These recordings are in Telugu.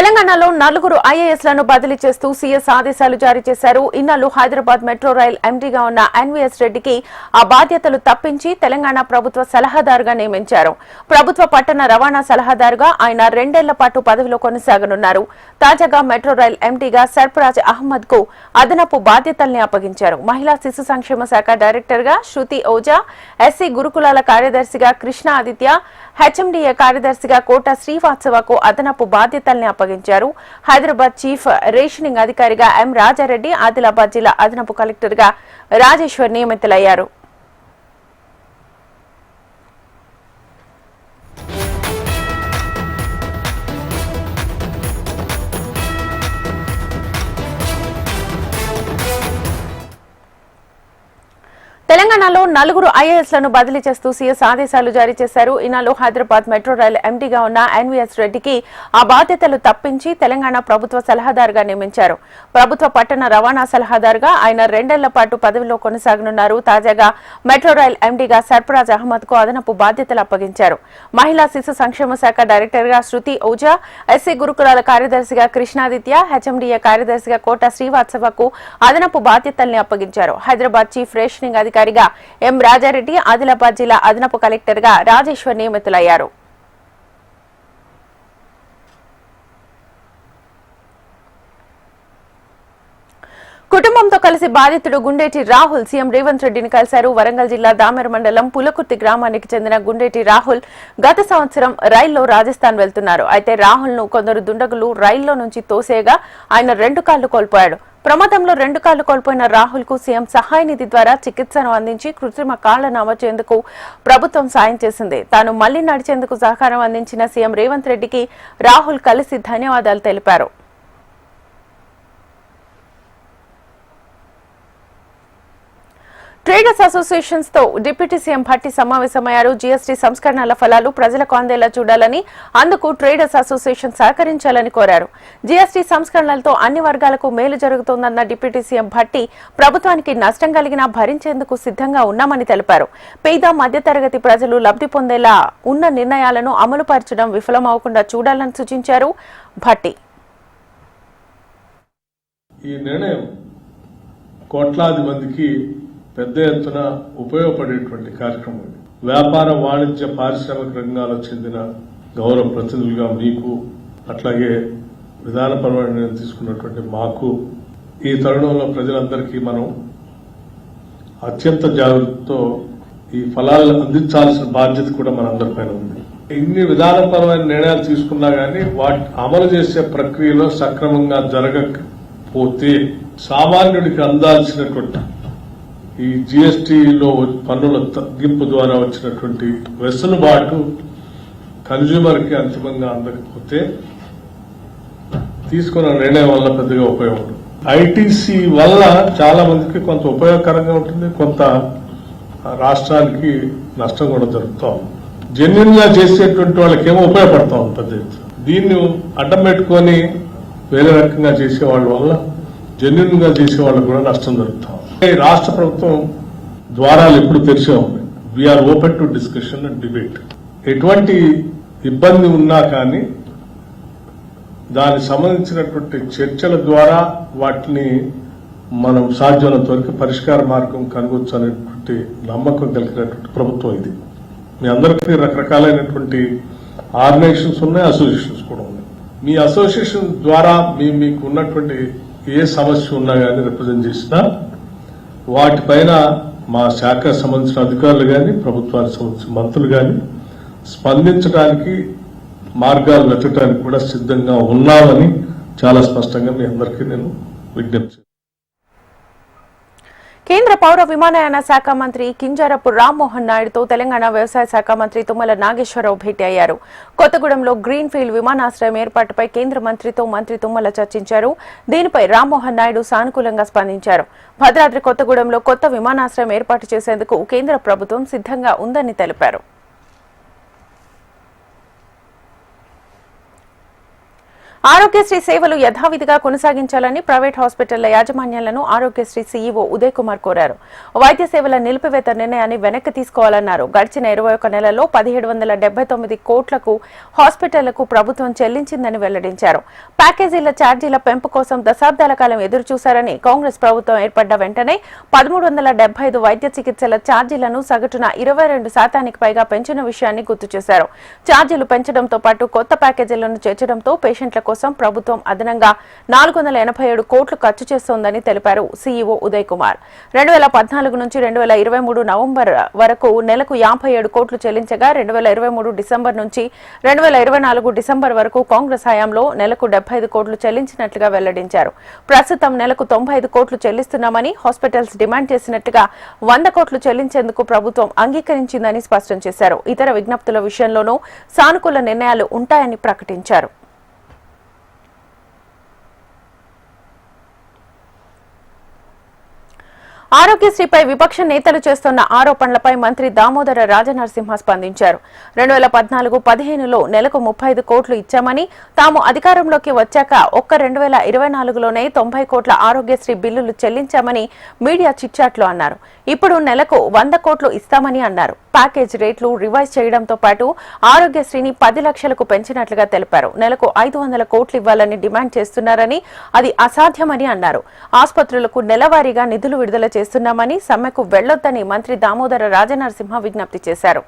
తెలంగాణలో నలుగురు ఐఏఎస్లను బదిలీ చేస్తూ సీఎస్ ఆదేశాలు జారీ చేశారు. ఇన్నాళ్లు హైదరాబాద్ మెట్రో రైల్ ఎండీగా ఉన్న ఎన్వీఎస్ రెడ్డికి ఆ బాధ్యతలు తప్పించి తెలంగాణ ప్రభుత్వ సలహాదారుగా నియమించారు. ప్రభుత్వ పట్టణ రవాణా సలహాదారుగా ఆయన 2 ఏళ్ల పాటు పదవిలో కొనసాగనున్నారు. తాజాగా మెట్రో రైల్ ఎండీగా సర్ఫరాజ్ అహ్మద్ కు అదనపు బాధ్యతల్ని అప్పగించారు. మహిళా శిశు సంక్షేమ శాఖ డైరెక్టర్ గా శృతి ఓజా, ఎస్సీ గురుకులాల కార్యదర్శిగా కృష్ణ ఆదిత్య, హెచ్ఎండిఏ కార్యదర్శిగా కోట శ్రీవాత్సవకు అదనపు బాధ్యతల్ని అప్పగించారు. హైదరాబాద్ చీఫ్ రేషనింగ్ అధికారిగా ఎం రాజారెడ్డి, ఆదిలాబాద్ జిల్లా అదనపు కలెక్టర్ గా రాజేశ్వర్ నియమితులయ్యారు. తెలంగాణలో నలుగురు ఐఏఎస్లను బదిలీ చేస్తూ సీఎస్ ఆదేశాలు జారీ చేశారు. ఇన్నాళ్లు హైదరాబాద్ మెట్రో రైల్ ఎండీగా ఉన్న ఎన్వీఎస్ రెడ్డికి ఆ బాధ్యతలు తప్పించి తెలంగాణ ప్రభుత్వ సలహాదారుగా నియమించారు. ప్రభుత్వ పట్టణ రవాణా సలహాదారుగా ఆయన 2 ఏళ్ల పాటు పదవిలో కొనసాగనున్నారు. తాజాగా మెట్రో రైల్ ఎండీగా సర్ఫరాజ్ అహ్మద్ కు అదనపు బాధ్యతలు అప్పగించారు. మహిళా శిశు సంక్షేమ శాఖ డైరెక్టర్ గా శృతి ఓజా, ఎస్సీ గురుకులాల కార్యదర్శిగా కృష్ణాదిత్య, హెచ్ఎండిఏ కార్యదర్శిగా కోట శ్రీవాత్సవకు అదనపు బాధ్యతల్ని అప్పగించారు. హైదరాబాద్ చీఫ్ రేషనింగ్ అధికారిగా ఎం రాజారెడ్డి, ఆదిలాబాద్ జిల్లా అదనపు కలెక్టర్ గా రాజేశ్వర్ నియమితులయ్యారు. కుటుంబంతో కలిసి బాధితుడు గుండేటి రాహుల్ సీఎం రేవంత్ రెడ్డిని కలిశారు. వరంగల్ జిల్లా దామెర మండలం పులకుర్తి గ్రామానికి చెందిన గుండేటి రాహుల్ గత సంవత్సరం రైల్లో రాజస్థాన్ వెళ్తున్నారు. అయితే రాహుల్ ను కొందరు దుండగులు రైల్లో నుంచి తోసేయగా ఆయన 2 కాళ్లు కోల్పోయాడు. ప్రమాదంలో 2 కాళ్లు కోల్పోయిన రాహుల్ కు సీఎం సహాయ నిధి ద్వారా చికిత్సను అందించి కృత్రిమ కాళ్లను అమర్చేందుకు ప్రభుత్వం సాయం చేసింది. తాను మళ్లీ నడిచేందుకు సహకారం అందించిన సీఎం రేవంత్ రెడ్డికి రాహుల్ కలిసి ధన్యవాదాలు తెలిపారు. ట్రేడర్స్ అసోసియేషన్స్ తో డిప్యూటీ సీఎం భట్టి సమావేశమయ్యారు. జీఎస్టీ సంస్కరణల ఫలాలు ప్రజలకు అందేలా చూడాలని, అందుకు ట్రేడర్స్ అసోసియేషన్ సహకరించాలని కోరారు. జీఎస్టీ సంస్కరణలతో అన్ని వర్గాలకు మేలు జరుగుతోందన్న డిప్యూటీ సీఎం భట్టి ప్రభుత్వానికి నష్టం కలిగినా భరించేందుకు సిద్ధంగా ఉన్నామని తెలిపారు. పేద మధ్యతరగతి ప్రజలు లబ్ధి పొందేలా ఉన్న నిర్ణయాలను అమలుపరచడం విఫలమవకుండా చూడాలని సూచించారు భట్టి. ఈ నిర్ణయం కోట్లాది మందికి పెద్ద ఎత్తున ఉపయోగపడేటువంటి కార్యక్రమం. వ్యాపార, వాణిజ్య, పారిశ్రామిక రంగాలకు చెందిన గౌరవ ప్రతినిధులుగా మీకు, అట్లాగే విధానపరమైన నిర్ణయం తీసుకున్నటువంటి మాకు ఈ తరుణంలో ప్రజలందరికీ మనం అత్యంత జాగ్రత్తతో ఈ ఫలాలను అందించాల్సిన బాధ్యత కూడా మనందరిపైన ఉంది. ఇన్ని విధానపరమైన నిర్ణయాలు తీసుకున్నా గానీ వాటి అమలు చేసే ప్రక్రియలో సక్రమంగా జరగకపోతే సామాన్యుడికి అందాల్సినటువంటి ఈ జీఎస్టీలో పన్నుల తగ్గింపు ద్వారా వచ్చినటువంటి వెసులుబాటు కన్జ్యూమర్ కి అంతిమంగా అందకపోతే తీసుకున్న నిర్ణయం వల్ల పెద్దగా ఉపయోగం. ఐటీసీ వల్ల చాలా మందికి కొంత ఉపయోగకరంగా ఉంటుంది, కొంత రాష్ట్రానికి నష్టం కూడా జరుగుతాం. జెన్యున్ గా చేసేటువంటి వాళ్ళకేమో ఉపయోగపడతా ఉంటుంది. దీన్ని అడ్డం పెట్టుకుని వేరే రకంగా చేసేవాళ్ళ వల్ల జెన్యున్ గా చేసే వాళ్ళకు కూడా నష్టం జరుగుతాం. రాష్ట్ర ప్రభుత్వం ద్వారాలు ఎప్పుడు తెరిచే ఉన్నాయి. We're open to discussion and debate. ఎటువంటి ఇబ్బంది ఉన్నా కానీ దానికి సంబంధించినటువంటి చర్చల ద్వారా వాటిని మనం సాధ్యమైనంత వరకు పరిష్కార మార్గం కనుగొచ్చు అనేటువంటి నమ్మకం కలిగినటువంటి ప్రభుత్వం ఇది. మీ అందరికీ రకరకాలైనటువంటి ఆర్గనైజేషన్స్ ఉన్నాయి, అసోసియేషన్స్ కూడా ఉన్నాయి. మీ అసోసియేషన్ ద్వారా మీకు ఉన్నటువంటి ఏ సమస్య ఉన్నా కానీ రిప్రజెంట్ చేసినా వాటిపైన మా శాఖకు సంబంధించిన అధికారులు కానీ, ప్రభుత్వానికి సంబంధించిన మంత్రులు కానీ స్పందించడానికి, మార్గాలు వెతకడానికి కూడా సిద్ధంగా ఉన్నామని చాలా స్పష్టంగా మీ అందరికీ నేను విజ్ఞప్తి. కేంద్ర పౌర విమానయాన శాఖ మంత్రి కింజారపు రామ్మోహన్ నాయుడుతో తెలంగాణ వ్యవసాయ శాఖ మంత్రి తుమ్మల నాగేశ్వరరావు భేటీ అయ్యారు. కొత్తగూడెంలో గ్రీన్ ఫీల్డ్ విమానాశ్రయం ఏర్పాటుపై కేంద్ర మంత్రితో మంత్రి తుమ్మల చర్చించారు. దీనిపై రామ్మోహన్ నాయుడు సానుకూలంగా స్పందించారు. భద్రాద్రి కొత్తగూడెంలో కొత్త విమానాశ్రయం ఏర్పాటు చేసేందుకు కేంద్ర ప్రభుత్వం సిద్ధంగా ఉందని తెలిపారు. ఆరోగ్యశ్రీ సేవలు యథావిధిగా కొనసాగించాలని ప్రైవేట్ హాస్పిటళ్ల యాజమాన్యాలను ఆరోగ్యశ్రీ సీఈఓ ఉదయ్ కుమార్ కోరారు. వైద్య సేవల నిలిపివేత నిర్ణయాన్ని వెనక్కి తీసుకోవాలన్నారు. గడిచిన 21 నెలల్లో 1779 కోట్లకు హాస్పిటళ్లకు ప్రభుత్వం చెల్లించిందని వెల్లడించారు. ప్యాకేజీల ఛార్జీల పెంపు కోసం దశాబ్దాల కాలం ఎదురుచూశారని, కాంగ్రెస్ ప్రభుత్వం ఏర్పడ్డ వెంటనే 1375 వైద్య చికిత్సల ఛార్జీలను సగటున 22% పైగా పెంచిన విషయాన్ని గుర్తు చేశారు. ఛార్జీలు పెంచడంతో పాటు కొత్త ప్యాకేజీలను చేర్చడంతో పేషెంట్ల కోసం ప్రభుత్వం అదనంగా 487 కోట్లు ఖర్చు చేస్తోందని తెలిపారు సీఈఓ ఉదయ్ కుమార్. 2014 నుంచి 2023 నవంబర్ వరకు నెలకు 57 కోట్లు చెల్లించగా 2023 డిసెంబర్ నుంచి 2024 డిసెంబర్ వరకు కాంగ్రెస్ హయాంలో నెలకు 75 కోట్లు చెల్లించినట్లుగా వెల్లడించారు. ప్రస్తుతం నెలకు 95 కోట్లు చెల్లిస్తున్నామని, హాస్పిటల్స్ డిమాండ్ చేసినట్లుగా 100 కోట్లు చెల్లించేందుకు ప్రభుత్వం అంగీకరించిందని స్పష్టం చేశారు. ఇతర విజ్ఞప్తుల విషయంలోనూ సానుకూల నిర్ణయాలు ఉంటాయని ప్రకటించారు. ఆరోగ్యశ్రీపై విపక్ష నేతలు చేస్తున్న ఆరోపణలపై మంత్రి దామోదర రాజనరసింహ స్పందించారు. 2014-15లో నెలకు 35 కోట్లు ఇచ్చామని, తాము అధికారంలోకి వచ్చాక ఒక్క 2024లోనే 90 కోట్ల ఆరోగ్యశ్రీ బిల్లులు చెల్లించామని మీడియా చిట్చాట్లో అన్నారు. ఇప్పుడు నెలకు 100 కోట్లు ఇస్తామని అన్నారు. ప్యాకేజ్ రేట్లు రివైజ్ చేయడంతో పాటు ఆరోగ్యశ్రీని 10 లక్షలకు పెంచినట్లుగా తెలిపారు. నెలకు 500 కోట్లు ఇవ్వాలని డిమాండ్ చేస్తున్నారని, అది అసాధ్యమని అన్నారు. ఆసుపత్రులకు నెలవారీగా నిధులు విడుదల చేస్తున్నామని, సమ్మెకు వెళ్లొద్దని మంత్రి దామోదర రాజనరసింహ విజ్ఞప్తి చేశారు.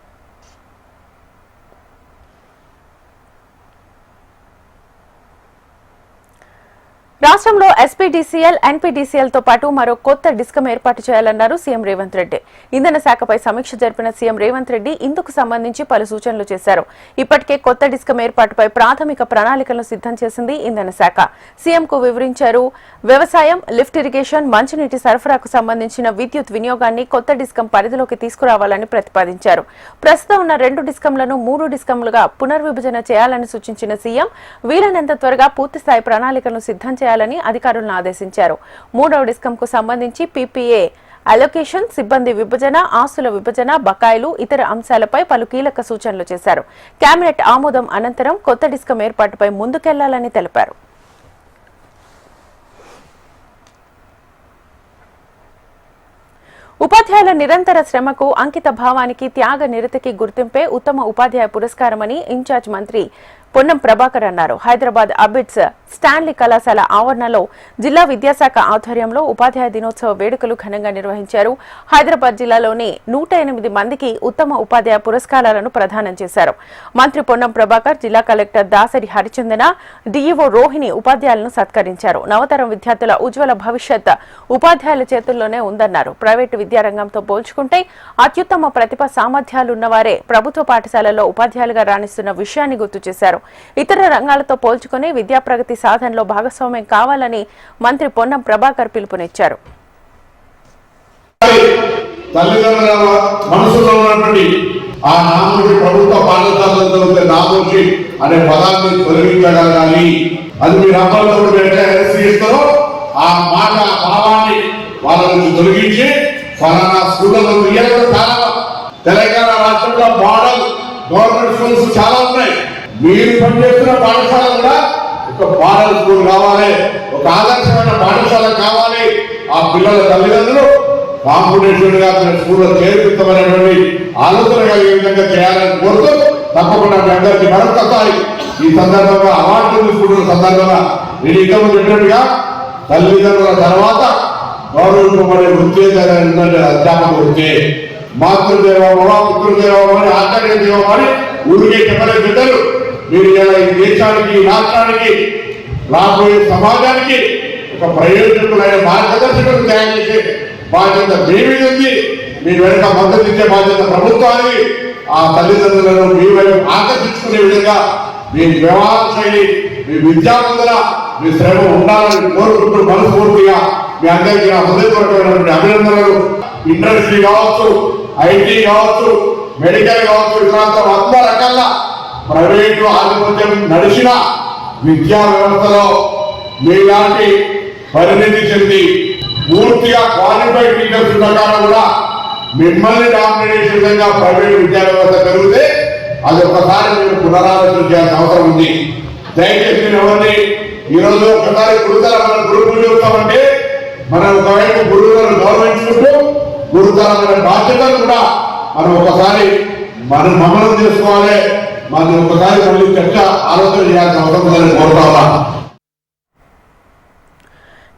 రాష్ట్రంలో ఎస్పీడీసీఎల్, ఎన్పీడీసీఎల్ తో పాటు మరో కొత్త డిస్కమ్ ఏర్పాటు చేయాలన్నారు సీఎం రేవంత్ రెడ్డి. ఇంధన శాఖపై సమీక్ష జరిపిన సీఎం రేవంత్ రెడ్డి ఇందుకు సంబంధించి పలు సూచనలు చేశారు. ఇప్పటికే కొత్త డిస్కమ్ ఏర్పాటుపై ప్రాథమిక ప్రణాళికలను సిద్ధం చేసింది ఇంధన శాఖ. సీఎంకు వివరించారు. వ్యవసాయం, లిఫ్ట్ ఇరిగేషన్, మంచినీటి సరఫరాకు సంబంధించిన విద్యుత్ వినియోగాన్ని కొత్త డిస్కమ్ పరిధిలోకి తీసుకురావాలని ప్రతిపాదించారు. ప్రస్తుతం ఉన్న 2 డిస్కంలను 3 డిస్కంలుగా పునర్విభజన చేయాలని సూచించిన సీఎం వీలైనంత త్వరగా పూర్తిస్థాయి ప్రణాళికలను సిద్ధం చేయాలని అధికారులను ఆదేశించారు. 3వ డిస్కంకు సంబంధించి పీపీఏ అలొకేషన్, సిబ్బంది విభజన, ఆస్తుల విభజన, బకాయిలు, ఇతర అంశాలపై పలు కీలక సూచనలు చేశారు. కేబినెట్ ఆమోదం అనంతరం కొత్త డిస్కమ్ ఏర్పాటుపై ముందుకెళ్లాలని తెలిపారు. ఉపాధ్యాయుల నిరంతర శ్రమకు, అంకిత భావానికి, త్యాగ నిరతికి గుర్తింపే ఉత్తమ ఉపాధ్యాయ పురస్కారమని ఇన్ఛార్జ్ మంత్రి పొన్నం ప్రభాకర్ అన్నారు. హైదరాబాద్ అబిడ్స్ స్టాన్లీ కళాశాల ఆవరణలో జిల్లా విద్యాశాఖ ఆధ్వర్యంలో ఉపాధ్యాయ దినోత్సవ వేడుకలు ఘనంగా నిర్వహించారు. హైదరాబాద్ జిల్లాలోని 108 మందికి ఉత్తమ ఉపాధ్యాయ పురస్కారాలను ప్రదానం చేశారు. మంత్రి పొన్నం ప్రభాకర్, జిల్లా కలెక్టర్ దాసరి హరిచందన, డీఈఓ రోహిణి ఉపాధ్యాయులను సత్కరించారు. నవతరం విద్యార్థుల ఉజ్వల భవిష్యత్ ఉపాధ్యాయుల చేతుల్లోనే ఉందన్నారు. ప్రైవేటు విద్యారంగంతో పోల్చుకుంటే అత్యుత్తమ ప్రతిభ సామర్థ్యాలున్నవారే ప్రభుత్వ పాఠశాలల్లో ఉపాధ్యాయులుగా రాణిస్తున్న విషయాన్ని గుర్తు చేశారు. ఇతర రంగాలతో పోల్చుకుని విద్యా ప్రగతి సాధనలో భాగస్వామ్యం కావాలని మంత్రి పొన్నం ప్రభాకర్ పిలుపునిచ్చారు. ఆ నామోషి ప్రభుత్వ పాఠశాలలో నామోషి అనే పదాన్ని తొలగించగలగాలి. అది మీరు అమలులో ఇస్తారో ఆ మాట భావాన్ని వాళ్ళ నుంచి తొలగించి ఫలానా స్కూళ్ళలో తెలంగాణ రాష్ట్రంలో మోడల్ గవర్నమెంట్ స్కూల్స్ చాలా ఉన్నాయి. మీరు పనిచేస్తున్న పాఠశాల కూడా ఒక మోడల్ స్కూల్ కావాలి, ఒక ఆదర్శమైన పాఠశాల కావాలి. ఆ పిల్లల తల్లిదండ్రులు కాంపిటీషన్ గా స్కూల్లో చేర్పిస్తామనేటువంటి ఆలోచన కలిగే విధంగా చేయాలని కోరుతూ తప్పకుండా మీ అందరికీ మరొకసారి ఈ సందర్భంగా అవార్డు తీసుకుంటున్న సందర్భంగా నేను ఇంతకు చెప్పినట్టుగా తల్లిదండ్రుల తర్వాత గౌరవింపబడే వృత్తి ఏంటంటే అధ్యాపక వృత్తి. మాతృదేవోభవ, పితృదేవోభవ, ఆచార్య దేవోభవ ఊరికే చెప్పలే బిడ్డలు. మీరు ఈ దేశానికి, రాష్ట్రానికి, రాబోయే సమాజానికి ఒక ప్రయోజకులైన మార్గదర్శకులు తయారు చేసే బాధ్యత మీ మీద ఉంది. మీ వెనుక మద్దతు ఇచ్చే బాధ్యత ప్రభుత్వానికి. ఆ తల్లిదండ్రులను మీ వైపు ఆకర్షించుకునే విధంగా మీ వ్యవహార శైలి, మీ విద్యావంతుల మీ శ్రమ ఉండాలని కోరుకుంటూ మనస్ఫూర్తిగా మీ అందరికీ నా హృదయపూర్వకమైనటువంటి అభినందనలు. ఇండస్ట్రీ కావచ్చు, ఐటీ కావచ్చు, మెడికల్ కావచ్చు, ఇతరాంతం అంత రకాల ప్రైవేటు ఆధిపత్యం నడిచిన విద్యా వ్యవస్థలో మీలాంటి పరిణితి చెంది పూర్తిగా క్వాలిఫైడ్ టీచర్స్ ప్రకారం కూడా మిమ్మల్ని డామినేట్ చేసే విధంగా ప్రైవేట్ విద్యా వ్యవస్థ పెరిగితే అది ఒకసారి మీరు పునరాలోచన చేయాల్సిన అవసరం ఉంది. దయచేసి ఎవరిని ఈరోజు ఒకసారి గురుతరమైన గురువులు చూస్తామంటే మనం ఒకవైపు గురువులను గౌరవించుకుంటూ గురుతరమైన బాధ్యతలు కూడా మనం ఒకసారి మనం మమనం చేసుకోవాలి. మనం ఒకసారి మళ్ళీ చర్చ ఆలోచన చేయాల్సిన అవసరం ఉందని కోరుతా.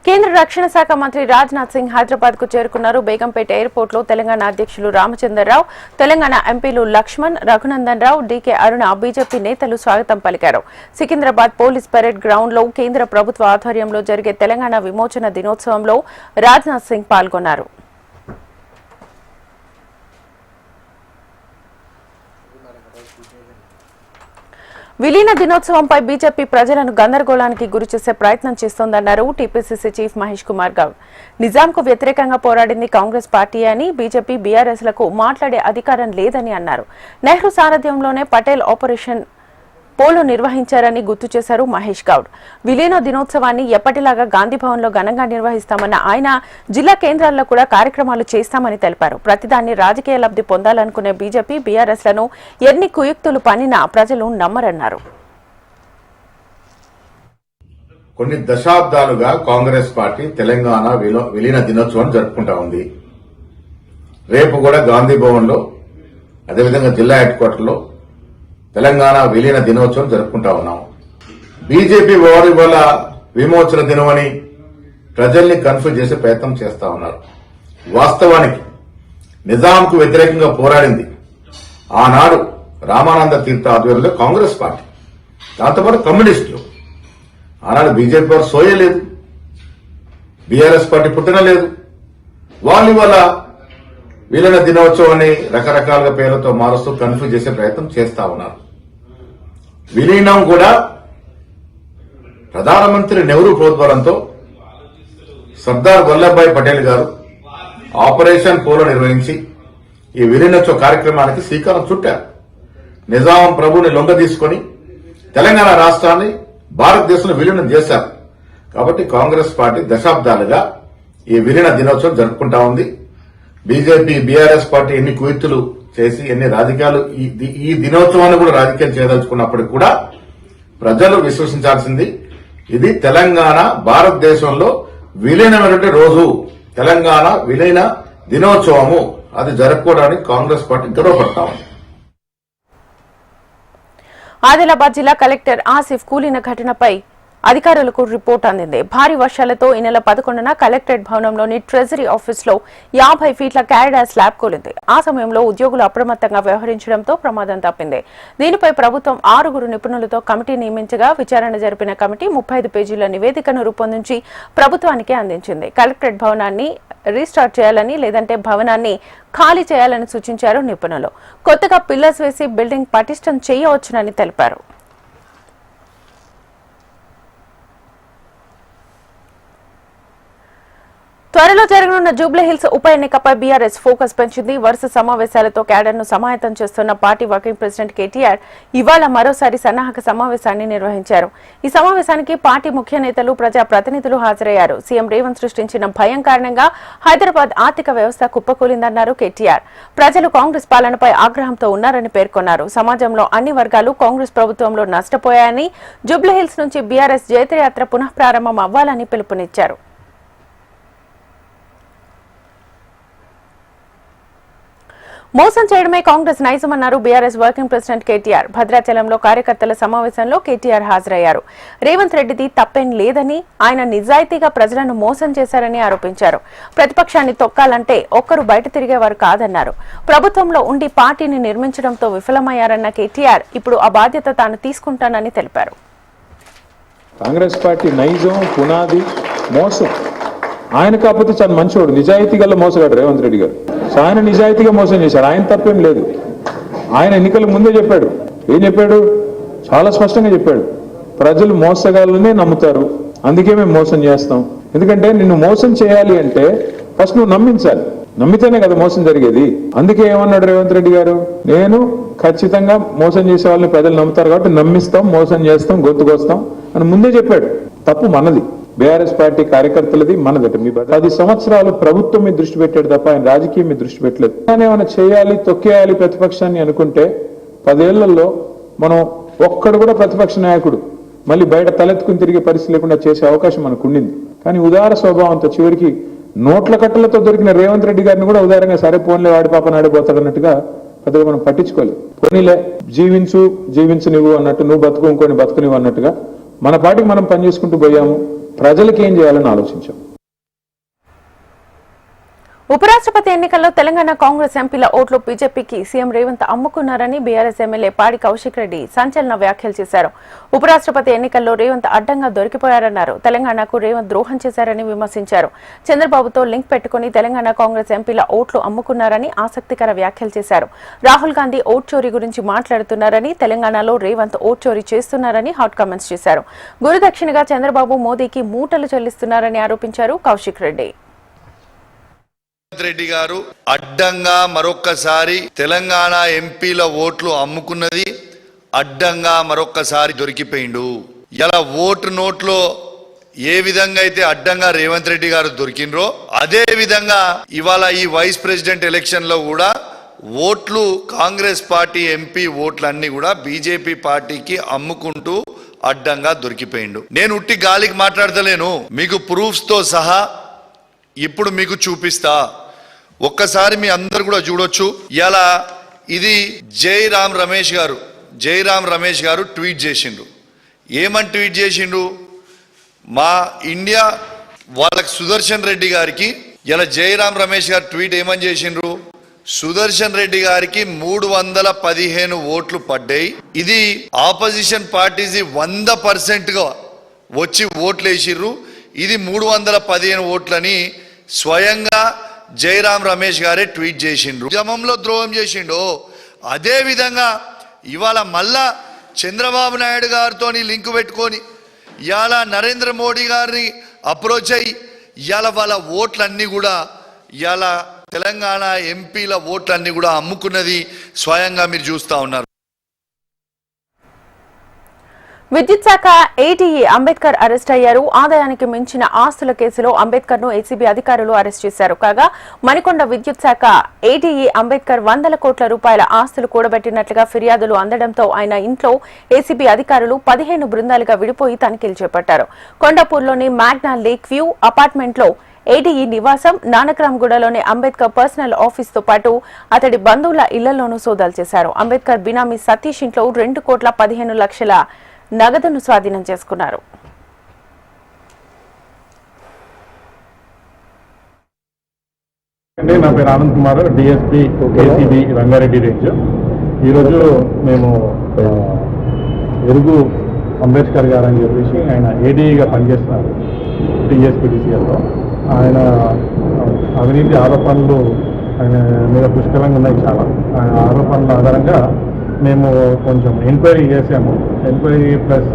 కేంద్ర రక్షణ శాఖ మంత్రి రాజ్నాథ్ సింగ్ హైదరాబాద్ కు చేరుకున్నారు. బేగంపేట ఎయిర్పోర్ట్ లో తెలంగాణ అధ్యక్షులు రామచంద్రరావు, తెలంగాణ ఎంపీలు లక్ష్మణ్, రఘునందన్ రావు, డీకే అరుణ, బీజేపీ నేతలు స్వాగతం పలికారు. సికింద్రాబాద్ పోలీస్ పరేడ్ గ్రౌండ్ లో కేంద్ర ప్రభుత్వ ఆధ్వర్యంలో జరిగే తెలంగాణ విమోచన దినోత్సవంలో రాజ్నాథ్ సింగ్ పాల్గొన్నారు. విలీన దినోత్సవంపై బీజేపీ ప్రజలను గందరగోళానికి గురిచేసే ప్రయత్నం చేస్తోందన్నారు టీపీసీసీ చీఫ్ మహేష్ కుమార్ గౌడ్. నిజాంకు వ్యతిరేకంగా పోరాడింది కాంగ్రెస్ పార్టీ అని, బీజేపీ బీఆర్ఎస్ లకు మాట్లాడే అధికారం లేదని అన్నారు. నెహ్రూ సారథ్యంలోనే పటేల్ ఆపరేషన్ పోలో నిర్వహించారని గుర్తు చేశారు మహేష్ గౌడ్. విలీన దినోత్సవాన్ని ఎప్పటిలాగా గాంధీభవన్ లో ఘనంగా నిర్వహిస్తామన్న ఆయన జిల్లా కేంద్రాల్లో కూడా కార్యక్రమాలు చేస్తామని తెలిపారు. ప్రతిదాన్ని రాజకీయ లబ్ధి పొందాలనుకునే బీజేపీ బీఆర్ఎస్ లను ఎన్ని కుయుక్తులు పన్నినా ప్రజలు నమ్మరన్నారు. కొన్ని దశాబ్దాలుగా కాంగ్రెస్ పార్టీ తెలంగాణ విలీన దినోత్సవం జరుపుకుంటా ఉంది. రేపు కూడా గాంధీభవన్ లో అదేవిధంగా జిల్లా హెడ్ క్వార్టర్ లో తెలంగాణ విలీన దినోత్సవం జరుపుకుంటా ఉన్నాం. బీజేపీ వారి వల్ల విమోచన దినమని ప్రజల్ని కన్ఫ్యూజ్ చేసే ప్రయత్నం చేస్తా ఉన్నారు. వాస్తవానికి నిజాంకు వ్యతిరేకంగా పోరాడింది ఆనాడు రామానంద తీర్థ ఆధ్వర్యంలో కాంగ్రెస్ పార్టీ, దాంతోపాటు కమ్యూనిస్టులు. ఆనాడు బీజేపీ వారు సోయలేదు, బీఆర్ఎస్ పార్టీ పుట్టనలేదు. వాళ్ళు ఇవాళ విలీన దినోత్సవాన్ని రకరకాలుగా పేర్లతో మారుస్తూ కన్ఫ్యూజ్ చేసే ప్రయత్నం చేస్తా ఉన్నారు. విలీనం కూడా ప్రధానమంత్రి నెహ్రూ ప్రోద్బలంతో సర్దార్ వల్లభాయ్ పటేల్ గారు ఆపరేషన్ పోలో నిర్వహించి ఈ విలీనోత్సవ కార్యక్రమానికి శ్రీకారం చుట్టారు. నిజాం ప్రభుని లొంగ తీసుకుని తెలంగాణ రాష్ట్రాన్ని భారతదేశంలో విలీనం చేశారు. కాబట్టి కాంగ్రెస్ పార్టీ దశాబ్దాలుగా ఈ విలీన దినోత్సవం జరుపుకుంటా ఉంది. బీజేపీ బీఆర్ఎస్ పార్టీ ఎన్ని కుయుక్తులు చేసి ఎన్ని రాజకీయాలు ఈ దినోత్సవాన్ని కూడా రాజకీయం చేయదలుచుకున్నప్పటికీ కూడా ప్రజలు విశ్వసించాల్సింది ఇది తెలంగాణ భారతదేశంలో విలీనమైనటువంటి రోజు, తెలంగాణ విలీన దినోత్సవము. అది జరుపుకోవడానికి కాంగ్రెస్ పార్టీ గర్వపడతా ఉంది. ఆదిలాబాద్ జిల్లా కలెక్టర్ ఆసిఫ్ కూలిన ఘటనపై అధికారులకు రిపోర్ట్ అందింది. భారీ వర్షాలతో ఈ నెల 11న కలెక్టరేట్ భవనంలోని ట్రెజరీ ఆఫీసులో 50 ఫీట్ల క్యారిడార్ స్లాబ్ కూలింది. ఆ సమయంలో ఉద్యోగులు అప్రమత్తంగా వ్యవహరించడంతో ప్రమాదం తప్పింది. దీనిపై ప్రభుత్వం 6 నిపుణులతో కమిటీ నియమించగా విచారణ జరిపిన కమిటీ 35 పేజీల నివేదికను రూపొందించి ప్రభుత్వానికి అందించింది. కలెక్టరేట్ భవనాన్ని రీస్టార్ట్ చేయాలని లేదంటే భవనాన్ని ఖాళీ చేయాలని సూచించారు నిపుణులు. కొత్తగా పిల్లర్స్ వేసి బిల్డింగ్ పటిష్టం చేయవచ్చునని తెలిపారు. త్వరలో జరగనున్న జూబ్లీహిల్స్ ఉప ఎన్నికపై బీఆర్ఎస్ ఫోకస్ పెంచింది. వరుస సమావేశాలతో క్యాడర్ను సమాయత్తం చేస్తున్న పార్టీ వర్కింగ్ ప్రెసిడెంట్ కేటీఆర్ ఇవాళ మరోసారి సన్నాహక సమావేశాన్ని నిర్వహించారు. ఈ సమావేశానికి పార్టీ ముఖ్య నేతలు, ప్రజా ప్రతినిధులు హాజరయ్యారు. సీఎం రేవంత్ సృష్టించిన భయం కారణంగా హైదరాబాద్ ఆర్థిక వ్యవస్థ కుప్పకూలిందన్నారు కేటీఆర్. ప్రజలు కాంగ్రెస్ పాలనపై ఆగ్రహంతో ఉన్నారని పేర్కొన్నారు. సమాజంలో అన్ని వర్గాలు కాంగ్రెస్ ప్రభుత్వంలో నష్టపోయాయని, జూబ్లీహిల్స్ నుంచి బీఆర్ఎస్ జైత్రయాత్ర పునః ప్రారంభం అవ్వాలని పిలుపునిచ్చారు. మోసం చేయడమే కాంగ్రెస్ నైజమన్నారు బీఆర్ఎస్ వర్కింగ్ ప్రెసిడెంట్ కేటీఆర్. భద్రాచలంలో కార్యకర్తల సమావేశంలో కేటీఆర్ హాజరయ్యారు. రేవంత్ రెడ్డిది తప్పేం లేదని, ఆయన నిజాయితీగా ప్రజలను మోసం చేశారని ఆరోపించారు. ప్రతిపక్షాన్ని తొక్కాలంటే ఒక్కరు బయట తిరిగేవారు కాదన్నారు. ప్రభుత్వంలో ఉండి పార్టీని నిర్మించడంతో విఫలమయ్యారన్న కేటీఆర్ ఇప్పుడు ఆ బాధ్యత తాను తీసుకుంటానని తెలిపారు. కాంగ్రెస్ పార్టీ నైజం, పునాది, మోసం. ఆయన కాకపోతే చాలా మంచివాడు, నిజాయితీ గల మోసగాడు రేవంత్ రెడ్డి గారు. ఆయన నిజాయితీగా మోసం చేశాడు, ఆయన తప్పేం లేదు. ఆయన ఎన్నికల ముందే చెప్పాడు. ఏం చెప్పాడు? చాలా స్పష్టంగా చెప్పాడు, ప్రజలు మోసగాళ్ళనే నమ్ముతారు, అందుకే మేము మోసం చేస్తాం. ఎందుకంటే నిన్ను మోసం చేయాలి అంటే ఫస్ట్ నువ్వు నమ్మించాలి, నమ్మితేనే కదా మోసం జరిగేది. అందుకే ఏమన్నాడు రేవంత్ రెడ్డి గారు, నేను ఖచ్చితంగా మోసం చేసే వాళ్ళని ప్రజలు నమ్ముతారు కాబట్టి నమ్మిస్తాం, మోసం చేస్తాం, గొంతుకొస్తాం అని ముందే చెప్పాడు. తప్పు మనది, బీఆర్ఎస్ పార్టీ కార్యకర్తలది, మనదట. మీ 10 సంవత్సరాలు ప్రభుత్వం మీద దృష్టి పెట్టాడు తప్ప ఆయన రాజకీయం మీద దృష్టి పెట్టలేదు. ఏమైనా చేయాలి, తొక్కేయాలి ప్రతిపక్షాన్ని అనుకుంటే 10 ఏళ్లలో మనం ఒక్కడు కూడా ప్రతిపక్ష నాయకుడు మళ్ళీ బయట తలెత్తుకుని తిరిగే పరిస్థితి లేకుండా చేసే అవకాశం మనకు ఉండింది. కానీ ఉదార స్వభావంతో చివరికి నోట్ల కట్టలతో దొరికిన రేవంత్ రెడ్డి గారిని కూడా ఉదారంగా సరే పోన్లే వాడి పాప నాడిపోతాడు అన్నట్టుగా పెద్దగా మనం పట్టించుకోలేదు. పోనీలే జీవించు నువ్వు అన్నట్టు, నువ్వు బతుకు ఇంకొని బతుకు నువ్వు అన్నట్టుగా మన పాటికి మనం పనిచేసుకుంటూ పోయాము. ప్రజలకు ఏం చేయాలని ఆలోచించాం. ఉపరాష్ట్రపతి ఎన్నికల్లో తెలంగాణ కాంగ్రెస్ ఎంపీల ఓట్లు బీజేపీకి సీఎం రేవంత్ అమ్ముకున్నారని బీఆర్ఎస్ ఎమ్మెల్యే పాడి కౌశిక్ రెడ్డి సంచలన వ్యాఖ్యలు చేశారు. ఉపరాష్ట్రపతి ఎన్నికల్లో రేవంత్ అడ్డంగా దొరికిపోయారన్నారు. తెలంగాణకు రేవంత్ ద్రోహం చేశారని విమర్శించారు. చంద్రబాబుతో లింక్ పెట్టుకుని తెలంగాణ కాంగ్రెస్ ఎంపీల ఓట్లు అమ్ముకున్నారని ఆసక్తికర వ్యాఖ్యలు చేశారు. రాహుల్ గాంధీ ఓట్ చోరీ గురించి మాట్లాడుతున్నారని, తెలంగాణలో రేవంత్ ఓట్ చోరీ చేస్తున్నారని హాట్ కామెంట్స్ చేశారు. గురుదక్షిణగా చంద్రబాబు మోదీకి మూటలు చెల్లిస్తున్నారని ఆరోపించారు కౌశిక్ రెడ్డి. రెడ్డి గారు అడ్డంగా మరొక్కసారి తెలంగాణ ఎంపీల ఓట్లు అమ్ముకున్నది, అడ్డంగా మరొక్కసారి దొరికిపోయిండు. ఇలా ఓటు నోట్లో ఏ విధంగా అయితే అడ్డంగా రేవంత్ రెడ్డి గారు దొరికినరో అదే విధంగా ఇవాళ ఈ వైస్ ప్రెసిడెంట్ ఎలక్షన్ లో కూడా ఓట్లు కాంగ్రెస్ పార్టీ ఎంపీ ఓట్లన్నీ కూడా బీజేపీ పార్టీకి అమ్ముకుంటూ అడ్డంగా దొరికిపోయిండు. నేను ఉట్టి గాలికి మాట్లాడతలేను, మీకు ప్రూఫ్స్ తో సహా ఇప్పుడు మీకు చూపిస్తా. ఒక్కసారి మీ అందరు కూడా చూడొచ్చు. ఇలా ఇది జైరామ్ రమేష్ గారు ట్వీట్ చేసిండ్రు. ఏమని ట్వీట్ చేసిండ్రు? మా ఇండియా వాళ్ళకి సుదర్శన్ రెడ్డి గారికి ఇలా జైరామ్ రమేష్ గారు ట్వీట్ ఏమని చేసిండ్రు? సుదర్శన్ రెడ్డి గారికి 315 ఓట్లు పడ్డాయి. ఇది ఆపోజిషన్ పార్టీస్ 100% గా వచ్చి ఓట్లు వేసిర్రు. ఇది 315 ఓట్లని స్వయంగా జైరామ్ రమేష్ గారే ట్వీట్ చేసిండ్రు. జమంలో ద్రోహం చేసిండు. అదే విధంగా ఇవాళ మళ్ళా చంద్రబాబు నాయుడు గారితో లింక్ పెట్టుకొని ఇవాళ నరేంద్ర మోడీ గారిని అప్రోచ్ అయ్యి ఇవాళ వాళ్ళ ఓట్లన్నీ కూడా ఇవాళ తెలంగాణ ఎంపీల ఓట్లన్నీ కూడా అమ్ముకున్నది స్వయంగా మీరు చూస్తా ఉన్నారు. విద్యుత్ శాఖ ఏడీఈ అంబేద్కర్ అరెస్ట్ అయ్యారు. ఆదాయానికి మించిన ఆస్తుల కేసులో అంబేద్కర్ ను ఏసీబీ అధికారులు అరెస్ట్ చేశారు. కాగా మణికొండ విద్యుత్ శాఖ ఏడీఈ అంబేద్కర్ 100 కోట్ల రూపాయల ఆస్తులు కూడబెట్టినట్లుగా ఫిర్యాదులు అందడంతో ఆయన ఇంట్లో ఏసీబీ అధికారులు 15 బృందాలుగా విడిపోయి తనిఖీలు చేపట్టారు. కొండాపూర్లోని మ్యాగ్నా లేక్ వ్యూ అపార్ట్మెంట్ లో ఏడీఈ నివాసం, నానక్రామ్గూడలోని అంబేద్కర్ పర్సనల్ ఆఫీస్ తో పాటు అతడి బంధువుల ఇళ్లలోనూ సోదాలు చేశారు. అంబేద్కర్ బినామీ సతీష్ ఇంట్లో 2,15,00,000 నగదును స్వాధీనం చేసుకున్నారు. నా పేరు Anand Kumar, DSP ACB Rangareddy range. ఈరోజు మేము ఎరుగు అంబేద్కర్ గారు అని చెప్పేసి ఆయన ఏడీగా పనిచేస్తున్నారు టీఎస్పీడీసీఎల్లో. ఆయన అవినీతి ఆరోపణలు ఆయన మీద పుష్కలంగా ఉన్నాయి చాలా. ఆయన ఆరోపణల ఆధారంగా మేము కొంచెం ఎంక్వైరీ చేసాము. ఎంక్వైరీ ప్లస్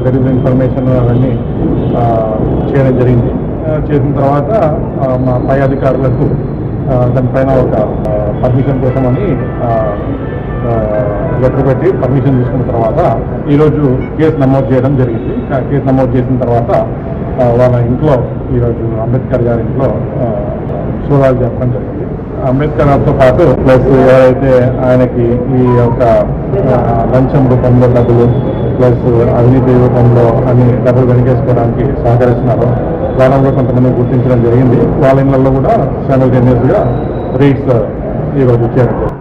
వెరిఫై ఇన్ఫర్మేషన్ అవన్నీ చేయడం జరిగింది. చేసిన తర్వాత మా పై అధికారులకు దానిపైన ఒక పర్మిషన్ కోసమని లెటర్ పెట్టి పర్మిషన్ తీసుకున్న తర్వాత ఈరోజు కేసు నమోదు చేయడం జరిగింది. కేసు నమోదు చేసిన తర్వాత వాళ్ళ ఇంట్లో ఈరోజు అంబేద్కర్ గారి ఇంట్లో సోదాలు జరపడం జరిగింది. అంబేద్కర్ గారితో పాటు ప్లస్ ఎవరైతే ఆయనకి ఈ యొక్క లంచం రూపంలో డబ్బులు ప్లస్ అవినీతి రూపంలో అన్ని డబ్బులు వెనకేసుకోవడానికి సహకరిస్తున్నారో వాళ్ళలో కొంతమంది గుర్తించడం జరిగింది. వాళ్ళ ఇళ్లలో కూడా సైమల్టేనియస్గా రీడ్స్ ఈరోజు చేయడం జరిగింది.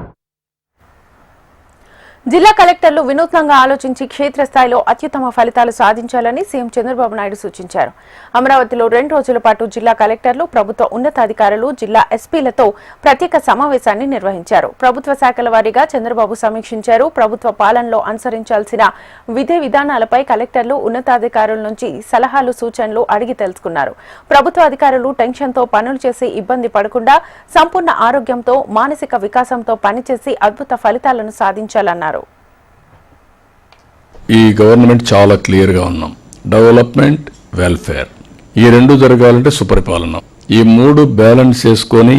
జిల్లా కలెక్టర్లు వినూత్నంగా ఆలోచించి క్షేత్రస్థాయిలో అత్యుత్తమ ఫలితాలు సాధించాలని సీఎం చంద్రబాబు నాయుడు సూచించారు. అమరావతిలో 2 రోజుల పాటు జిల్లా కలెక్టర్లు, ప్రభుత్వ ఉన్నతాధికారులు, జిల్లా ఎస్పీలతో ప్రత్యేక సమావేశాన్ని నిర్వహించారు. ప్రభుత్వ శాఖల వారీగా చంద్రబాబు సమీక్షించారు. ప్రభుత్వ పాలనలో అనుసరించాల్సిన విధి విధానాలపై కలెక్టర్లు, ఉన్నతాధికారుల నుంచి సలహాలు, సూచనలు అడిగి తెలుసుకున్నారు. ప్రభుత్వ అధికారులు టెన్షన్తో పనులు చేసి ఇబ్బంది పడకుండా సంపూర్ణ ఆరోగ్యంతో, మానసిక వికాసంతో పనిచేసి అద్భుత ఫలితాలను సాధించాలన్నారు. ఈ గవర్నమెంట్ చాలా క్లియర్గా ఉన్నాం. డెవలప్మెంట్, వెల్ఫేర్ ఈ 2 జరగాలంటే సుపరిపాలన. ఈ 3 బ్యాలెన్స్ చేసుకొని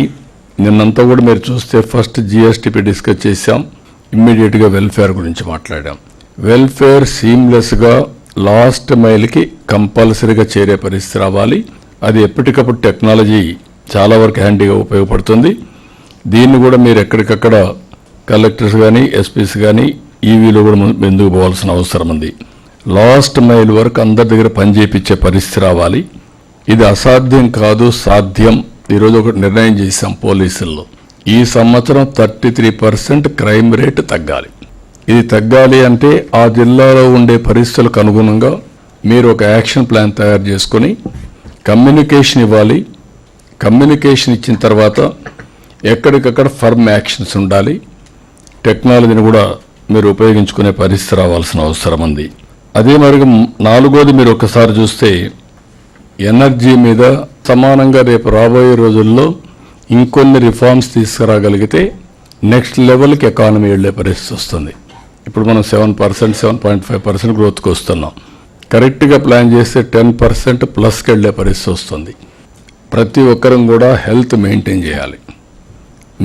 నిన్నంతా కూడా మీరు చూస్తే ఫస్ట్ జిఎస్టీపీ డిస్కస్ చేశాం. ఇమ్మీడియట్గా వెల్ఫేర్ గురించి మాట్లాడాం. వెల్ఫేర్ సీమ్లెస్గా లాస్ట్ మైల్కి కంపల్సరీగా చేరే పరిస్థితి రావాలి. అది ఎప్పటికప్పుడు టెక్నాలజీ చాలా వరకు హ్యాండీగా ఉపయోగపడుతుంది. దీన్ని కూడా మీరు ఎక్కడికక్కడ కలెక్టర్స్ కానీ, ఎస్పీస్ కానీ ఈవీలో కూడా ముందుకు పోవాల్సిన అవసరం ఉంది. లాస్ట్ మైల్ వరకు అందరి దగ్గర పనిచేయించే పరిస్థితి రావాలి. ఇది అసాధ్యం కాదు, సాధ్యం. ఈరోజు ఒకటి నిర్ణయం చేశాం పోలీసుల్లో. ఈ సంవత్సరం 33% క్రైమ్ రేట్ తగ్గాలి. ఇది తగ్గాలి అంటే ఆ జిల్లాలో ఉండే పరిస్థితులకు అనుగుణంగా మీరు ఒక యాక్షన్ ప్లాన్ తయారు చేసుకొని కమ్యూనికేషన్ ఇవ్వాలి. కమ్యూనికేషన్ ఇచ్చిన తర్వాత ఎక్కడికక్కడ ఫర్మ్ యాక్షన్స్ ఉండాలి. టెక్నాలజీని కూడా మీరు ఉపయోగించుకునే పరిస్థితి రావాల్సిన అవసరం ఉంది. అదే మరి 4వది మీరు ఒకసారి చూస్తే ఎనర్జీ మీద సమానంగా రేపు రాబోయే రోజుల్లో ఇంకొన్ని రిఫార్మ్స్ తీసుకురాగలిగితే నెక్స్ట్ లెవెల్కి ఎకానమీ వెళ్లే పరిస్థితి వస్తుంది. ఇప్పుడు మనం 7%, 7.5% గ్రోత్కి వస్తున్నాం. కరెక్ట్గా ప్లాన్ చేస్తే 10% ప్లస్కి వెళ్లే పరిస్థితి వస్తుంది. ప్రతి ఒక్కరం కూడా హెల్త్ మెయింటైన్ చేయాలి.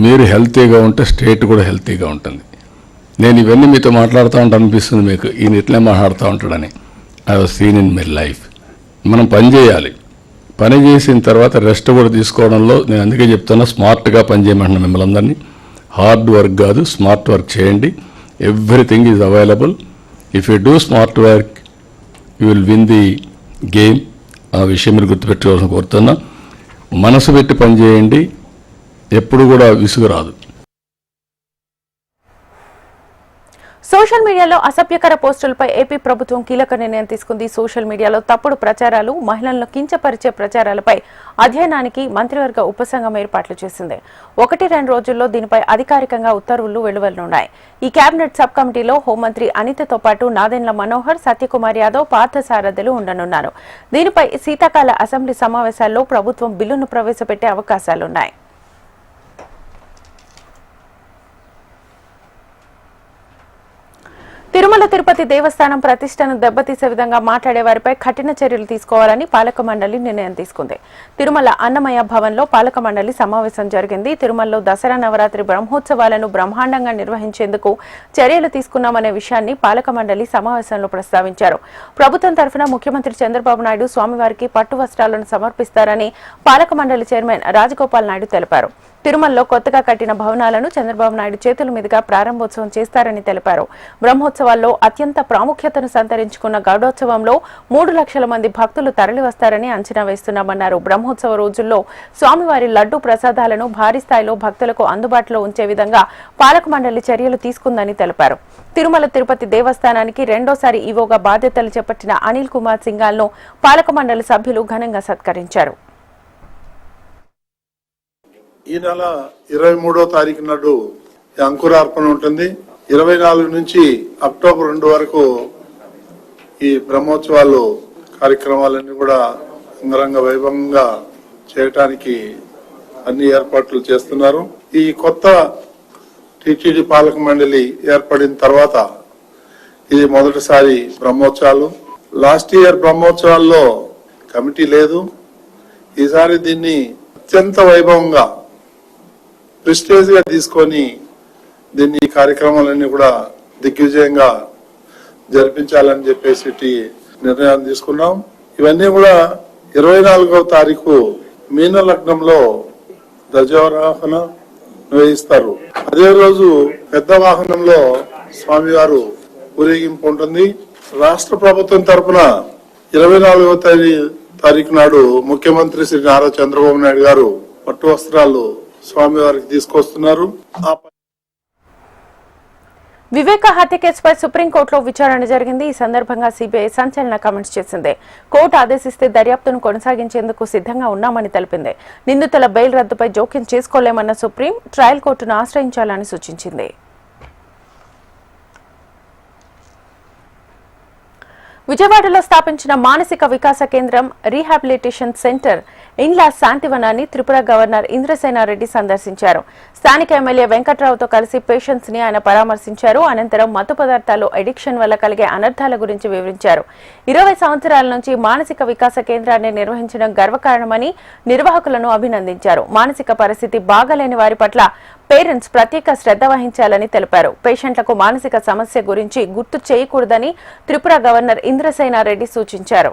మీరు హెల్తీగా ఉంటే స్టేట్ కూడా హెల్తీగా ఉంటుంది. నేను ఇవన్నీ మీతో మాట్లాడుతూ ఉంటా అనిపిస్తుంది మీకు, ఈయన ఇట్లే మాట్లాడుతూ ఉంటాడని. I was scene in my life. మనం పని చేయాలి. పని చేసిన తర్వాత రెస్ట్ కూడా తీసుకోవడంలో నేను అందుకే చెప్తున్నా, స్మార్ట్గా పని చేయమంటున్నా మిమ్మల్ని అందరినీ. హార్డ్ వర్క్ కాదు, స్మార్ట్ వర్క్ చేయండి. Everything is available. If you do smart work you will win the game. ఆ విషయం మీరు గుర్తుపెట్టుకోవాలని కోరుతున్నా. మనసు పెట్టి పని చేయండి, ఎప్పుడు కూడా విసుగు రాదు. సోషల్ మీడియాలో అసభ్యకర పోస్టులపై ఏపీ ప్రభుత్వం కీలక నిర్ణయం తీసుకుంది. సోషల్ మీడియాలో తప్పుడు ప్రచారాలు, మహిళలను కించపరిచే ప్రచారాలపై అధ్యయనానికి మంత్రివర్గ ఉపసంఘం ఏర్పాట్లు చేసింది. 1-2 రోజుల్లో దీనిపై అధికారికంగా ఉత్తర్వులు వెలువడనున్నాయి. ఈ కేబినెట్ సబ్ కమిటీలో హోంమంత్రి అనితతో పాటు నాదెండ్ల మనోహర్, సత్యకుమార్ యాదవ్, పార్థసారథులు ఉండనున్నారు. దీనిపై శీతాకాల అసెంబ్లీ సమావేశాల్లో ప్రభుత్వం బిల్లును ప్రవేశపెట్టే అవకాశాలున్నాయి. తిరుమల తిరుపతి దేవస్థానం ప్రతిష్టను దెబ్బతీసే విధంగా మాట్లాడే వారిపై కఠిన చర్యలు తీసుకోవాలని పాలక మండలి నిర్ణయం తీసుకుంది. తిరుమల అన్నమయ్య భవన్లో పాలక మండలి సమావేశం జరిగింది. తిరుమలలో దసరా నవరాత్రి బ్రహ్మోత్సవాలను బ్రహ్మాండంగా నిర్వహించేందుకు చర్యలు తీసుకున్నామనే విషయాన్ని పాలక మండలి సమావేశంలో ప్రస్తావించారు. ప్రభుత్వం తరఫున ముఖ్యమంత్రి చంద్రబాబు నాయుడు స్వామివారికి పట్టు వస్త్రాలను సమర్పిస్తారని పాలక మండలి చైర్మన్ రాజగోపాల్ నాయుడు తెలిపారు. తిరుమలలో కొత్తగా కట్టిన భవనాలను చంద్రబాబు నాయుడు చేతుల మీదుగా ప్రారంభోత్సవం చేస్తారని తెలిపారు. బ్రహ్మోత్సవాల్లో అత్యంత ప్రాముఖ్యతను సంతరించుకున్న గరుడోత్సవంలో 3 లక్షల మంది భక్తులు తరలివస్తారని అంచనా వేస్తున్నామన్నారు. బ్రహ్మోత్సవ రోజుల్లో స్వామివారి లడ్డూ ప్రసాదాలను భారీ స్థాయిలో భక్తులకు అందుబాటులో ఉంచే విధంగా పాలక మండలి చర్యలు తీసుకుందని తెలిపారు. తిరుమల తిరుపతి దేవస్థానానికి రెండోసారి ఈవోగా బాధ్యతలు చేపట్టిన అనిల్ కుమార్ సింఘాల్ను పాలక మండలి సభ్యులు ఘనంగా సత్కరించారు. ఈ నెల 23వ తారీఖు నాడు అంకురార్పణ ఉంటుంది. 24 నుంచి అక్టోబర్ 2 వరకు ఈ బ్రహ్మోత్సవాలు కార్యక్రమాలన్నీ కూడా అంగరంగ వైభవంగా చేయటానికి అన్ని ఏర్పాట్లు చేస్తున్నారు. ఈ కొత్త టిటిడి పాలక మండలి ఏర్పడిన తర్వాత ఇది మొదటిసారి బ్రహ్మోత్సవాలు. లాస్ట్ ఇయర్ బ్రహ్మోత్సవాల్లో కమిటీ లేదు. ఈసారి దీన్ని అత్యంత వైభవంగా ప్రెస్టేజ్ గా తీసుకొని దీన్ని ఈ కార్యక్రమాలన్నీ కూడా దిగ్విజయంగా జరిపించాలని చెప్పేసి నిర్ణయాన్ని తీసుకున్నాం. ఇవన్నీ కూడా 24వ తారీఖు మీన లగ్నంలో ధ్వజారోహణ నిర్వహిస్తారు. అదే రోజు పెద్ద వాహనంలో స్వామివారు ఊరేగింపు ఉంటుంది. రాష్ట్ర ప్రభుత్వం తరఫున 24వ తారీఖు నాడు ముఖ్యమంత్రి శ్రీ నారా చంద్రబాబు నాయుడు గారు పట్టు వస్త్రాలు స్వామివారికి తీసుకొస్తున్నారు. వివేక హత్య కేసుపై సుప్రీంకోర్టులో విచారణ జరిగింది. ఈ సందర్భంగా సిబిఐ సంచలన కామెంట్స్ చేసింది. కోర్టు ఆదేశిస్తే దర్యాప్తును కొనసాగించేందుకు సిద్ధంగా ఉన్నామని తెలిపింది. నిందితుల బెయిల్ రద్దుపై జోక్యం చేసుకోలేమన్న సుప్రీం ట్రయల్ కోర్టును ఆశ్రయించాలని సూచించింది. విజయవాడలో స్థాపించిన మానసిక వికాస కేంద్రం రీహాబిలిటేషన్ సెంటర్ ఇండ్ల శాంతివనాన్ని త్రిపుర గవర్నర్ ఇంద్రసేనారెడ్డి సందర్శించారు. స్థానిక ఎమ్మెల్యే వెంకట్రావుతో కలిసి పేషెంట్స్ ని ఆయన పరామర్శించారు. అనంతరం మత్తు పదార్థాలు అడిక్షన్ వల్ల కలిగే అనర్థాల గురించి వివరించారు. 20 సంవత్సరాల నుంచి మానసిక వికాస కేంద్రాన్ని నిర్వహించడం గర్వకారణమని నిర్వాహకులను అభినందించారు. మానసిక పరిస్థితి బాగలేని వారి పట్ల పేరెంట్స్ ప్రత్యేక శ్రద్ధ వహించాలని తెలిపారు. పేషెంట్లకు మానసిక సమస్య గురించి గుర్తు చేయకూడదని త్రిపుర గవర్నర్ ఇంద్రసేనారెడ్డి సూచించారు.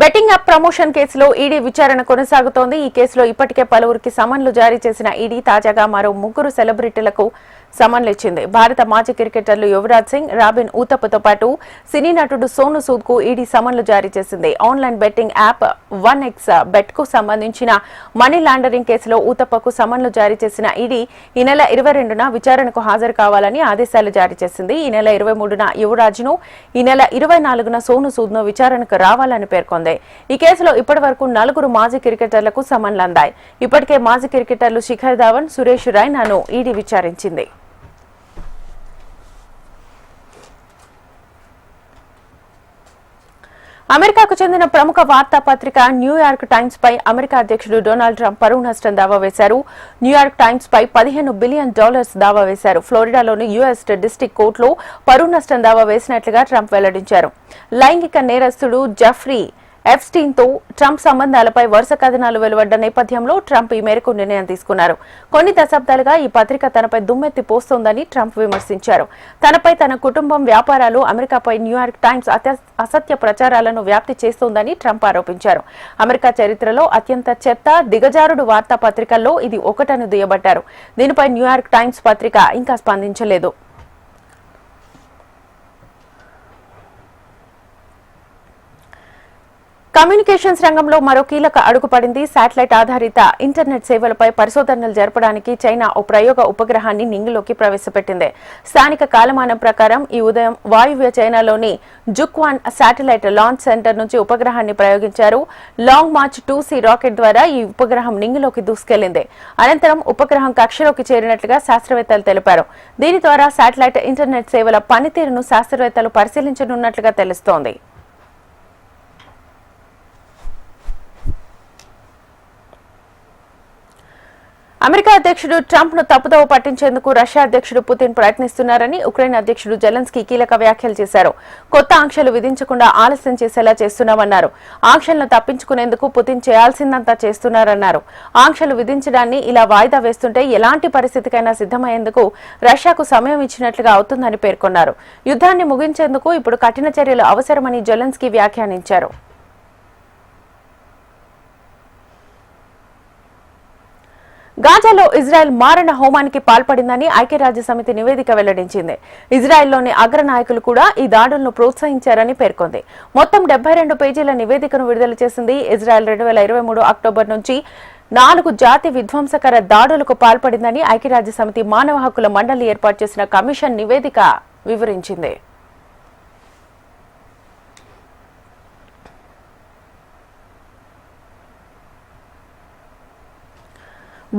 బెట్టింగ్ యాప్ ప్రమోషన్ కేసులో ఈడీ విచారణ కొనసాగుతోంది. ఈ కేసులో ఇప్పటికే పలువురికి సమన్లు జారీ చేసిన ఈడీ తాజాగా మరో 3 సెలబ్రిటీలకు సమన్లు ఇచ్చింది. భారత మాజీ క్రికెటర్లు యువరాజ్ సింగ్, రాబిన్ ఊతప్పతో పాటు సినీ నటుడు సోను సూద్ కు ఈడీ సమన్లు జారీ చేసింది. Online betting app 1x bet కు సంబంధించిన మనీ లాండరింగ్ కేసులో ఊతప్పకు సమన్లు జారీ చేసిన ఈడీ ఈ నెల 22న విచారణకు హాజరు కావాలని ఆదేశాలు జారీ చేసింది. ఈ నెల 23న యువరాజ్ను, ఈ నెల 24న సోను సూద్ ను విచారణకు రావాలని పేర్కొంది. ఈ కేసులో ఇప్పటి వరకు 4 మాజీ క్రికెటర్లకు సమన్లు అందాయి. ఇప్పటికే మాజీ క్రికెటర్లు శిఖర్ ధావన్, సురేష్ రైనాను ఈడీ విచారించింది. అమెరికాకు చెందిన ప్రముఖ వార్తాపత్రిక న్యూయార్క్ టైమ్స్ పై అమెరికా అధ్యక్షుడు డొనాల్డ్ ట్రంప్ పరువు నష్టం దావా వేశారు. న్యూయార్క్ టైమ్స్ పై $15 బిలియన్ దావా వేశారు. ఫ్లోరిడాలోని యుఎస్ డిస్ట్రిక్ట్ కోర్టులో పరువు నష్టం దావా వేసినట్లుగా ట్రంప్ వెల్లడించారు. లైంగిక నేరస్తుడు జెఫ్రీ ఎప్స్టీన్ తో ట్రంప్ సంబంధాలపై వరుస కథనాలు వెలువడ్డ నేపథ్యంలో ట్రంప్ ఈ మేరకు నిర్ణయం తీసుకున్నారు. కొన్ని దశాబ్దాలుగా ఈ పత్రిక తనపై దుమ్మెత్తి పోస్తోందని ట్రంప్ విమర్శించారు. తనపై, తన కుటుంబం, వ్యాపారాలు, అమెరికాపై న్యూయార్క్ టైమ్స్ అసత్య ప్రచారాలను వ్యాప్తి చేస్తోందని ట్రంప్ ఆరోపించారు. అమెరికా చరిత్రలో అత్యంత చెత్త, దిగజారుడు వార్తాపత్రికల్లో ఇది ఒకటని దుయ్యబట్టారు. దీనిపై న్యూయార్క్ టైమ్స్ పత్రిక ఇంకా స్పందించలేదు. కమ్యూనికేషన్స్ రంగంలో మరో కీలక అడుగు పడింది. శాటిలైట్ ఆధారిత ఇంటర్నెట్ సేవలపై పరిశోధనలు జరపడానికి చైనా ఓ ప్రయోగ ఉపగ్రహాన్ని నింగిలోకి ప్రవేశపెట్టింది. స్థానిక కాలమానం ప్రకారం ఈ ఉదయం వాయువ్య చైనాలోని జుక్వాన్ శాటిలైట్ లాంచ్ సెంటర్ నుంచి ఉపగ్రహాన్ని ప్రయోగించారు. లాంగ్ మార్చ్ 2C రాకెట్ ద్వారా ఈ ఉపగ్రహం నింగిలోకి దూసుకెళ్లింది. అనంతరం ఉపగ్రహం కక్షలోకి చేరినట్లుగా శాస్త్రవేత్తలు తెలిపారు. దీని ద్వారా శాటిలైట్ ఇంటర్నెట్ సేవల పనితీరును శాస్త్రవేత్తలు పరిశీలించనున్నట్లుగా తెలుస్తోంది. అమెరికా అధ్యక్షుడు ట్రంప్ ను తప్పుదోవ పట్టించేందుకు రష్యా అధ్యక్షుడు పుతిన్ ప్రయత్నిస్తున్నారని ఉక్రెయిన్ అధ్యక్షుడు జెలెన్స్కీ కీలక వ్యాఖ్యలు చేశారు. కొత్త ఆంక్షలు విధించకుండా ఆలస్యం చేసేలా చేస్తున్నామన్నారు. ఆంక్షలను తప్పించుకునేందుకు పుతిన్ చేయాల్సిందంతా చేస్తున్నారన్నారు. ఆంక్షలు విధించడాన్ని ఇలా వాయిదా వేస్తుంటే ఎలాంటి పరిస్థితికైనా సిద్దమయ్యేందుకు రష్యాకు సమయం ఇచ్చినట్లుగా అవుతుందని పేర్కొన్నారు. యుద్ధాన్ని ముగించేందుకు ఇప్పుడు కఠిన చర్యలు అవసరమని జెలెన్స్కీ వ్యాఖ్యానించారు. గాజాలో ఇజ్రాయెల్ మారణ హోమానికి పాల్పడిందని ఐక్యరాజ్యసమితి నివేదిక వెల్లడించింది. ఇజ్రాయెల్లోని అగ్రనాయకులు కూడా ఈ దాడులను ప్రోత్సహించారని పేర్కొంది. మొత్తం 72 పేజీల నివేదికను విడుదల చేసింది. ఇజ్రాయెల్ 2023 అక్టోబర్ నుంచి 4 జాతి విధ్వంసకర దాడులకు పాల్పడిందని ఐక్యరాజ్యసమితి మానవ హక్కుల మండలి ఏర్పాటు చేసిన కమిషన్ నివేదిక వివరించింది.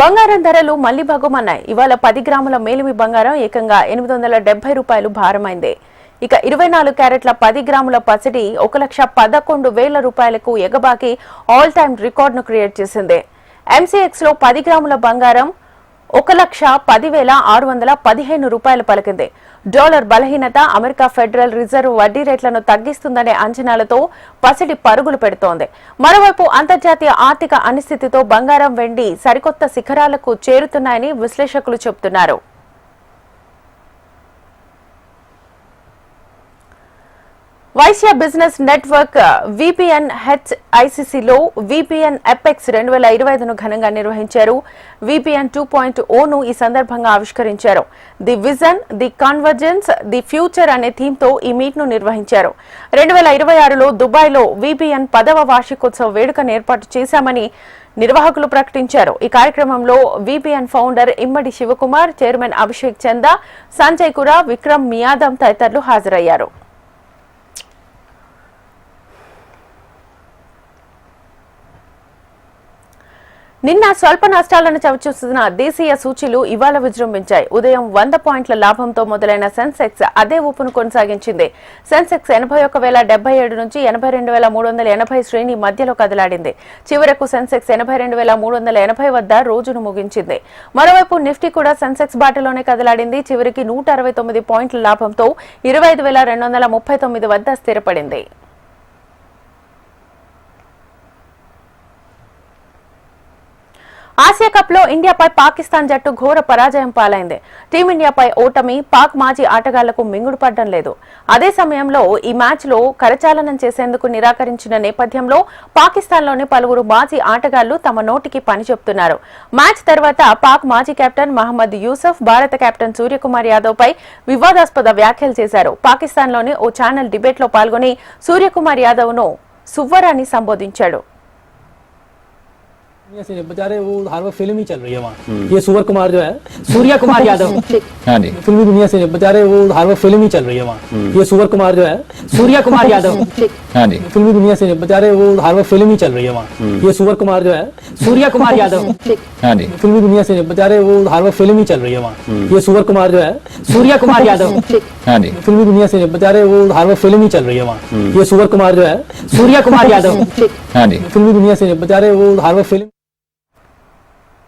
బంగారం ధరలు మళ్లీ భగ్గుమన్నాయి. ఇవాళ 10 గ్రాముల మేలిమి బంగారం ఏకంగా $870 భారమైంది. ఇక 24 క్యారెట్ల 10 గ్రాముల పసిడి 1,11,000 ఎగబాకి ఆల్ టైమ్ రికార్డును క్రియేట్ చేసింది. MCX లో 10 గ్రాముల బంగారం 1,10,615 పలికింది. డాలర్ బలహీనత అమెరికా ఫెడరల్ రిజర్వ్ వడ్డీ రేట్లను తగ్గిస్తుందనే అంచనాలతో పసిడి పరుగులు పెడుతోంది. మరోవైపు అంతర్జాతీయ ఆర్థిక అనిశ్చితితో బంగారం, వెండి సరికొత్త శిఖరాలకు చేరుతున్నాయని విశ్లేషకులు చెబుతున్నారు. వైశ్య బిజినెస్ నెట్వర్క్ విపిఎన్ హెచ్ఐసిసిలో విపిఎన్ ఎపెక్స్ 2025ను ఘనంగా నిర్వహించారు. విపిఎన్ 2.0ను ఈ సందర్భంగా ఆవిష్కరించారు. The vision, the convergence, the future అనే థీమ్తో ఈ మీట్ ను నిర్వహించారు. 2026లో దుబాయ్లో విపిఎన్ 10వ వార్షికోత్సవ వేడుకను ఏర్పాటు చేశామని నిర్వాహకులు ప్రకటించారు. ఈ కార్యక్రమంలో విపిఎన్ ఫౌండర్ ఇమ్మడి శివకుమార్, చైర్మన్ అభిషేక్ చందా, సంజయ్ కురా, విక్రమ్ మియాదం తదితరులు హాజరయ్యారు. నిన్న స్వల్ప నష్టాలను చవిచూస్తున్న దేశీయ సూచీలు ఇవాళ విజృంభించాయి. ఉదయం 100 పాయింట్ల లాభంతో మొదలైన సెన్సెక్స్ అదే ఊపును కొనసాగించింది. సెన్సెక్స్ 81,077 నుంచి 82,380 శ్రేణి మధ్యలో కదలాడింది. చివరకు సెన్సెక్స్ 82,380 వద్ద రోజును ముగించింది. మరోవైపు నిఫ్టీ కూడా సెన్సెక్స్ బాటలోనే కదలాడింది. చివరికి 169 పాయింట్ల లాభంతో 25,239 వద్ద స్థిరపడింది. ఆసియా కప్ లో ఇండియాపై పాకిస్తాన్ జట్టు ఘోర పరాజయం పాలైంది. టీమిండియాపై ఓటమి పాక్ మాజీ ఆటగాళ్లకు మింగుడు పడ్డం లేదు. అదే సమయంలో ఈ మ్యాచ్ లో కరచాలనం చేసేందుకు నిరాకరించిన నేపథ్యంలో పాకిస్తాన్లోని పలువురు మాజీ ఆటగాళ్లు తమ నోటికి పని చెప్తున్నారు. మ్యాచ్ తర్వాత పాక్ మాజీ కెప్టెన్ మహమ్మద్ యూసఫ్ భారత కెప్టెన్ సూర్యకుమార్ యాదవ్ పై వివాదాస్పద వ్యాఖ్యలు చేశారు. పాకిస్తాన్లోని ఓ ఛానల్ డిబేట్ లో పాల్గొని సూర్యకుమార్ యాదవ్ ను సువ్వరాని సంబోధించాడు. बेचारे वो हर वक्त फिल्म ही चल रही है वहाँ। ये सुवर कुमार जो है, सूर्या कुमार यादव, हाँ जी, फिल्मी दुनिया से बेचारे वो हर वक्त फिल्म ही चल रही है वहाँ। ये सुवर कुमार जो है, सूर्या कुमार यादव, हाँ जी, फिल्मी दुनिया से बेचारे वो हर वक्त फिल्म ही चल रही है वहाँ। ये सुवर कुमार जो है, सूर्या कुमार यादव, हाँ जी, फिल्मी दुनिया से बेचारे वो हर वक्त फिल्म ही चल रही है वहाँ। ये सुवर कुमार जो है, सूर्या कुमार यादव, हाँ जी, फिल्मी दुनिया से बेचारे वो हर वक्त फिल्म ही चल रही है वहाँ। ये सुवर कुमार जो है, सूर्या कुमार यादव, हाँ जी, फिल्मी दुनिया से बेचारे वो हर वक्त फिल्म